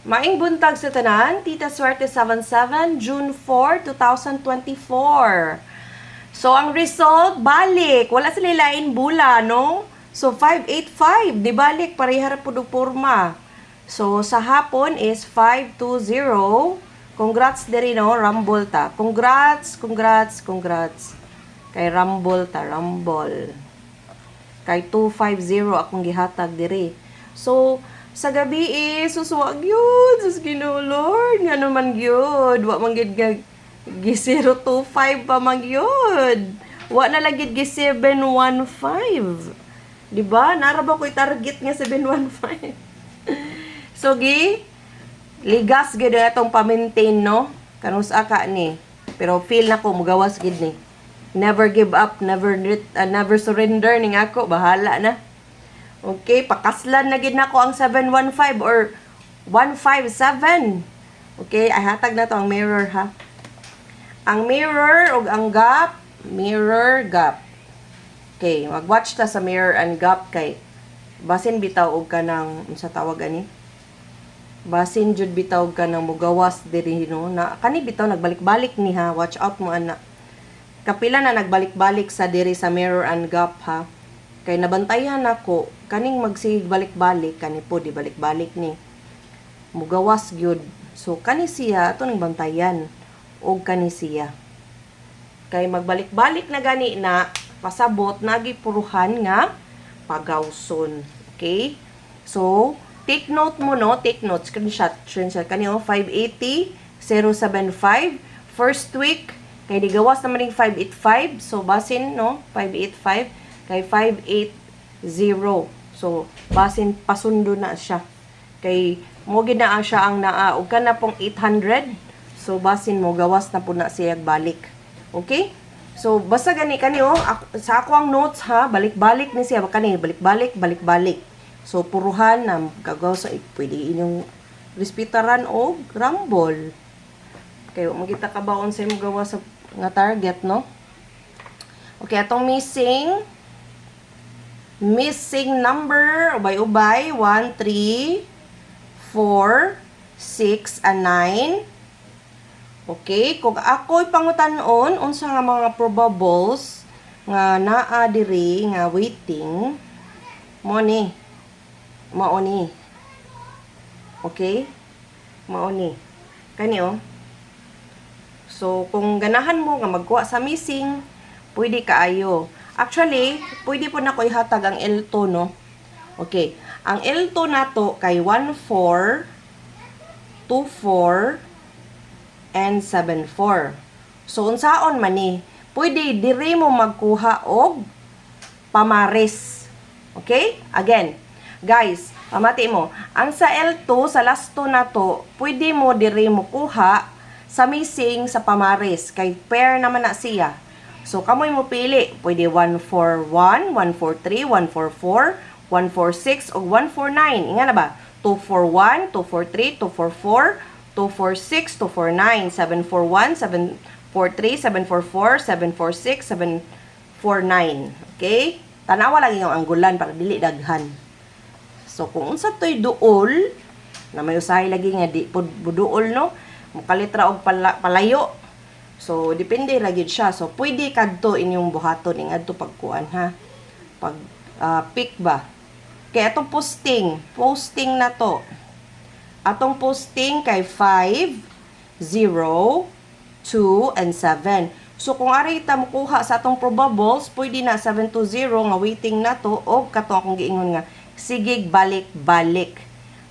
Maing buntag sa tanan, Tita Swerte 77, June 4, 2024. So, ang result, balik. Wala sila lain bula, no? So, 585. Di balik, parehara po do porma. So, sa hapon is 520. Congrats diri, no? Rumble ta. Congrats. Kay Rumble ta, Rumble. Kay 250 akong gihatag diri. So, sa gabi suswag yun. Sus Ginoo Lord. Nga naman yun. Wa man gid gi 025 pa man yun. Wa na lagid gi 715. Diba? Nara ba ko'y target nga 715? So, ligas gid atong pa-maintain, no? Kanus aka ni. Pero feel na ko, mugawas gid ni. Never give up, never surrender ning ako. Bahala na. Okay, pakaslan na gid nako ang 715 or 157. Okay, ay hatag na to ang mirror ha. Ang mirror ug ang gap, mirror gap. Okay, mag-watch ta sa mirror and gap kay basin bitaw og kanang unsa tawag ani? Basin jud bitaw ka nang mugawas diri no na kani bitaw nagbalik-balik ni ha. Watch out mo ana. Kapila na nagbalik-balik sa diri sa mirror and gap ha. Kay nabantayan ako kaning magsig balik-balik kani po di balik-balik ni mugawas gyud. So kani siya ato ning bantayan og kani siya. Kay magbalik-balik na gani na pasabot nagi puruhan nga pagawson. Okay? So take note mo no, take note screenshot kani 580 075 first week kay digawas naman ning 585 so basin no 585 kay 580. So, basin pasundo na siya. Kay mo ginaa siya ang naa ug kana pong 800. So, basin mo gawas na po na siya balik. Okay? So, basta gani oh, sa ako ang notes ha, balik-balik ni siya kani, balik-balik. So, puruhan na gagaw sa pwede inyong respetaran o rumble. Kay magita ka ba unsay mo gawa sa nga target no? Okay, atong missing number, ubay-ubay, 1, 3, 4, 6, and 9. Okay, kung ako'y pangutanon, unsa nga mga probables nga naa diri nga waiting, mao ni. Okay? Mao ni. Kani oh. So, kung ganahan mo nga magkuha sa missing, pwede kaayo. Actually, pwede po na ko ihatag ang L2, no? Okay. Ang L2 nato kay 1, 4, 2, 4, and 7, 4. So, unsaon man ni? Pwede diri mo magkuha og pamaris. Okay? Again, guys, pamati mo. Ang sa L2, sa last 2 nato, pwede mo diri mo kuha sa missing sa pamaris. Kay pair naman na siya. So, kamoy mo pili. Pwede 141, 143, 144, 146, o 149. Inga na ba? 241, 243, 244, 246, 249, 741, 743, 744, 746, 749. Okay? Tanawa lagi yung anggulan para dili daghan. So, kung unsa to'y duol, na may usahay lagi nga di buduol, no? Mukalitra og palayo. So, depende lagi siya. So, pwede kadto inyong buhaton ing adto pagkuan ha. Pag pick ba. Kaya atong posting na to. Atong posting kay 5, 0, 2, and 7. So, kung ari ta mukuha sa atong probables, pwede na 720 nga waiting na to o kato akong giingon nga sige balik-balik.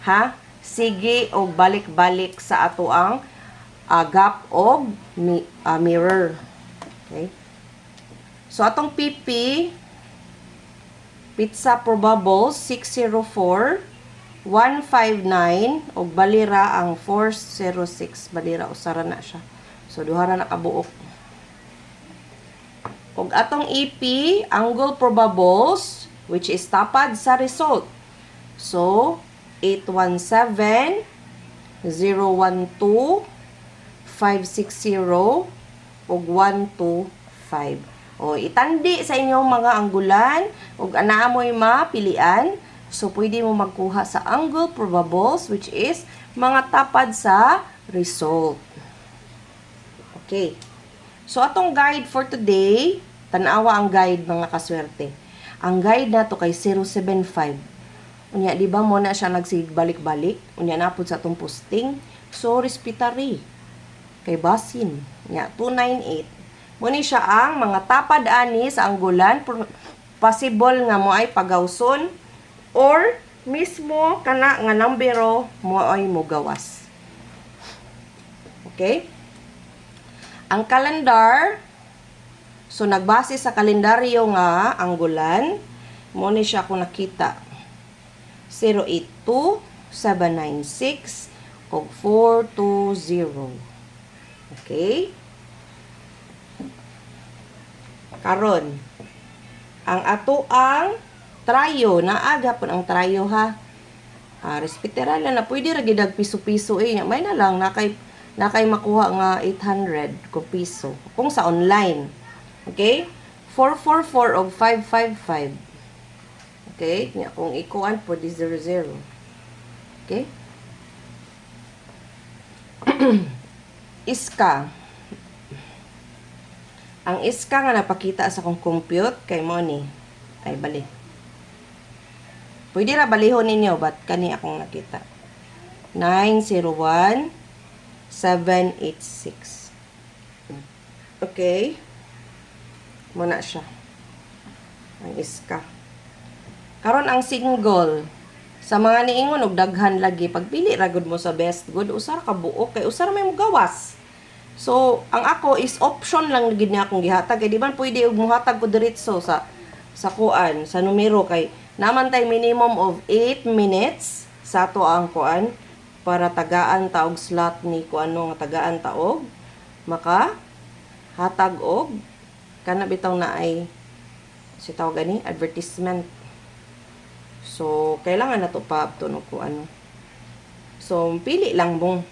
Ha? Sige og balik-balik sa ato ang gap o mirror. Okay? So, atong PP, pizza probables, 604, 159, o balira ang 406. Balira, usara na siya. So, duhara na kabuok. O atong EP, angle probables, which is tapad sa result. So, 817, 012, 560 ug 125. O itandi sa inyong mga anggulan ug anaa mo'y mapilian. So pwede mo magkuha sa angle probables which is mga tapad sa result. Okay. So, atong guide for today, tanawa ang guide mga kaswerte. Ang guide na to kay 075. Unya, di ba mo na siya nagsigbalik-balik? Unya, napod sa atong posting. So, respiratory. Kay basin. Unya, 298. Muni siya ang mga tapad ani sa anggulan. Possible nga mo ay pagawson or mismo kana nga numbero mo ay mugawas. Okay? Ang calendar, so nagbase sa kalendaryo nga anggulan, mo ni siya kung nakita. 082, 796, o 420. Okay? Karon, ang ato ang trayo, naaga po ang trayo ha. Respetera lang na pwede ra gidag piso-piso may na lang nakay makuha nga 800 ko piso kung sa online. Okay? 444 og 555. Okay? Nya kung ikuan po di 00. Okay? Iska. Ang iska nga napakita sa kong compute kay mo ni ay bali. Pwede ra balihon ninyo but kani akong nakita. 901 786. Okay? Muna siya. Ang iska. Karon ang single. Sa mga niingon og daghan lagi, pagpili ra gud mo sa best good, usar ka buok kay usar may mugawas. So, ang ako is option lang gid niya akong gihatag. Kay di man pwede og muhatag ko diretso sa kuan, sa numero kay naman tay minimum of 8 minutes sa to ang kuan para tagaan ta og slot ni kuano nga tagaan ta og maka hatag og kana bitaw na ay si tawag gani advertisement. So kailangan na to pa to no kuano. So pili lang mo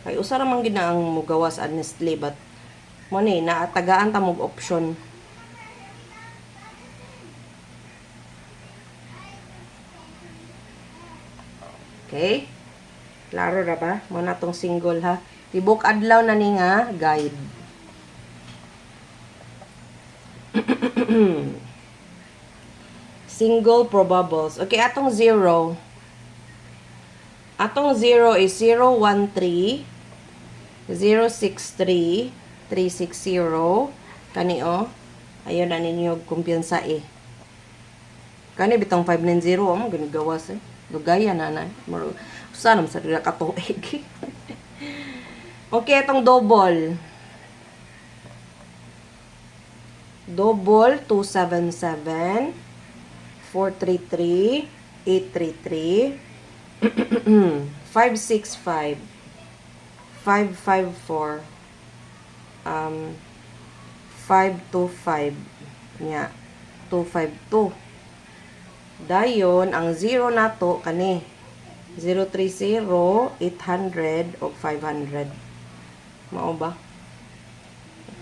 kay usa ra man gid na ang mugawas honestly but mo ni naatagaan ta mog option. Okay? Klaro ra ba? Mo na tong single ha. Tibok adlaw na ni nga guide. Single probables. Okay, atong 0. Atong 0 is 013 063 360. Kani o. Ayun na ninyo kumpiyansa Kani bitong 590 mo ganigawas Lugaya na. Saan sa rila katuig. Okay, itong double. Double 277 433 833 565 554 525 nya 252. Dayon, ang 0 nato kani 030, 800, o 500. Mao ba?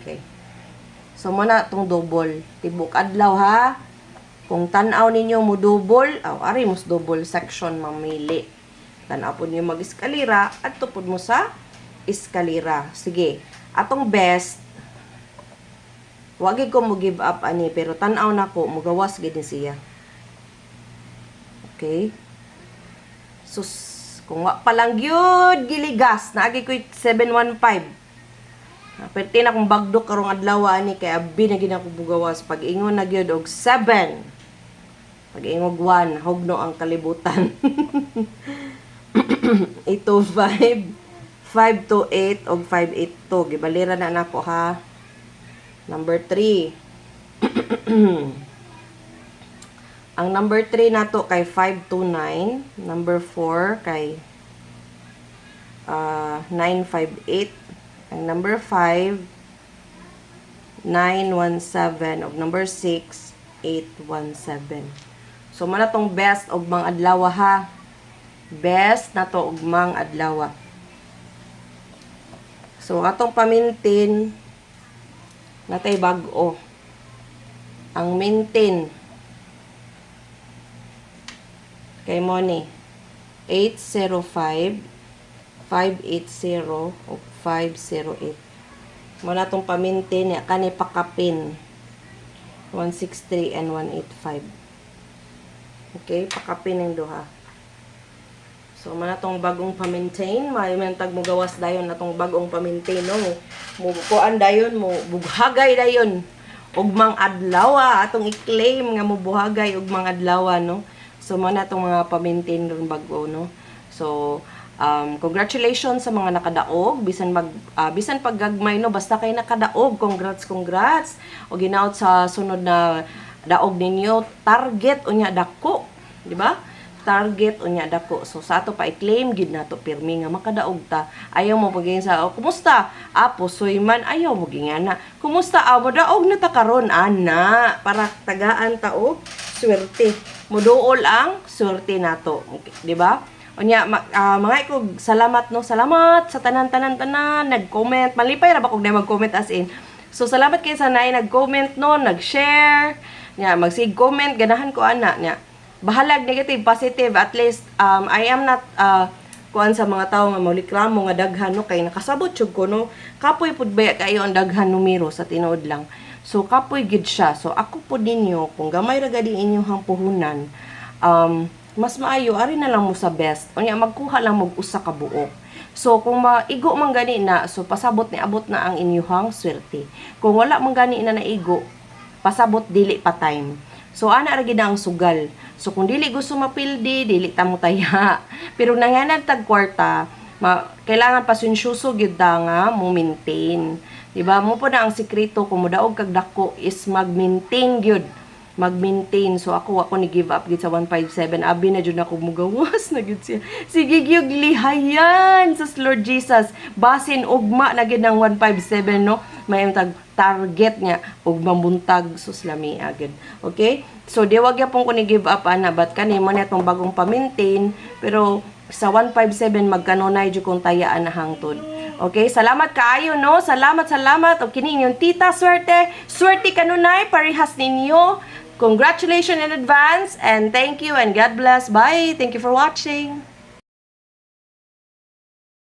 Okay. So, muna itong double. Tibok adlaw ha. Kung tanaw ninyo mo double, ari mo double section mamili. Tanaw po ninyo mag-eskalira at tupod mo sa eskalira. Sige. Atong best, wagi ko mo give up ani, pero tanaw na ko, mugawas gid siya. Okay. Sus, kung wa pa lang yun, giligas. Naagi ko 715. Perti na kong bagdok karong adlaw ani kay abi na gid ako bugawas. Pag ingon na gyud og 7. Pag ingog 1, hugno ang kalibutan. 825, 528 og 582. Gibalira na nako ha. Number 3. Ang number 3 nato kay 529, number 4 kay 958, ang number 5 917 ug number 6 817. So man tong best og mga adlaw ha. Best nato og mga adlaw. So atong pamintin natay bag-o. Ang maintain kay mo ni 805 580 o 508. Muna itong paminti niya, kani pakapin. 163 and 185. Okay, pakapin yung duha. So, man itong bagong pamintain. May tag mo gawas dayon na itong bagong pamintain, no? Mubukuan dayon, bughagay dayon. Ugmang adlawa, atong i-claim nga mubuhagay ugmang adlawa, no? So, man itong mga pamintain ron bago, no? So, congratulations sa mga nakadaog. Bisan paggagmay, no? Basta kayo nakadaog. Congrats. O ginaot sa sunod na daog ninyo, target unya dako. Di ba? Target unya dako. So sa ato pa i-claim gid nato pirmi nga makadaog ta. Ayaw mo pagin sa kumusta? Pusoy man ayaw mo gingana. Kumusta? Madaog na ta karon ana para tagaan ta og swerte. Muduol ang swerte nato, di ba? Unya mga ikog salamat no. Salamat sa tanan nag-comment. Malipay ra ba kog na mag-comment as in. So salamat kay sa nay nag-comment no, nag-share. Nya mag-sig comment ganahan ko ana nya. Bahalag negative, positive, at least I am not kuan sa mga tao nga maulikramo nga daghan no kay nakasabot jud ko no. Kapoy pud baya kayo ang daghan numero sa tinuod lang. So kapoy gid siya. So ako po ninyo kung gamay ra gadi inyong puhunan, mas maayo ari na lang mo sa best. Unya magkuha lang mo usa ka buok. So kung maigo man gani na, so pasabot ni abot na ang inyong swerte. Kung wala man gani na naigo, pasabot dili pa time. So, ana ra gid ang sugal. So, kung dili gusto mapildi, dili ta mo taya. Pero nangyanag tag kwarta, kailangan pasensyuso gyud nga mo maintain. Diba? Mo po na ang sikreto kung mudaog kag dako is mag-maintain gyud. Mag-maintain. So, ako ni give up gid sa 157. Abi na jud ako mugawas na gyud siya. Sige gyud lihayan sa Lord Jesus. Basin ugma na gyud ang 157 no. May tag target niya ug mambuntag suslami agad. Okay? So di wag yapon ko ni give up ana but kani mo na itong bagong pa-maintain pero sa 157 magkanunay jud kung tayaan na hangtod. Okay? Salamat kaayo no. Salamat og kini inyong tita swerte kanunay parehas ninyo. Congratulations in advance and thank you and God bless. Bye. Thank you for watching.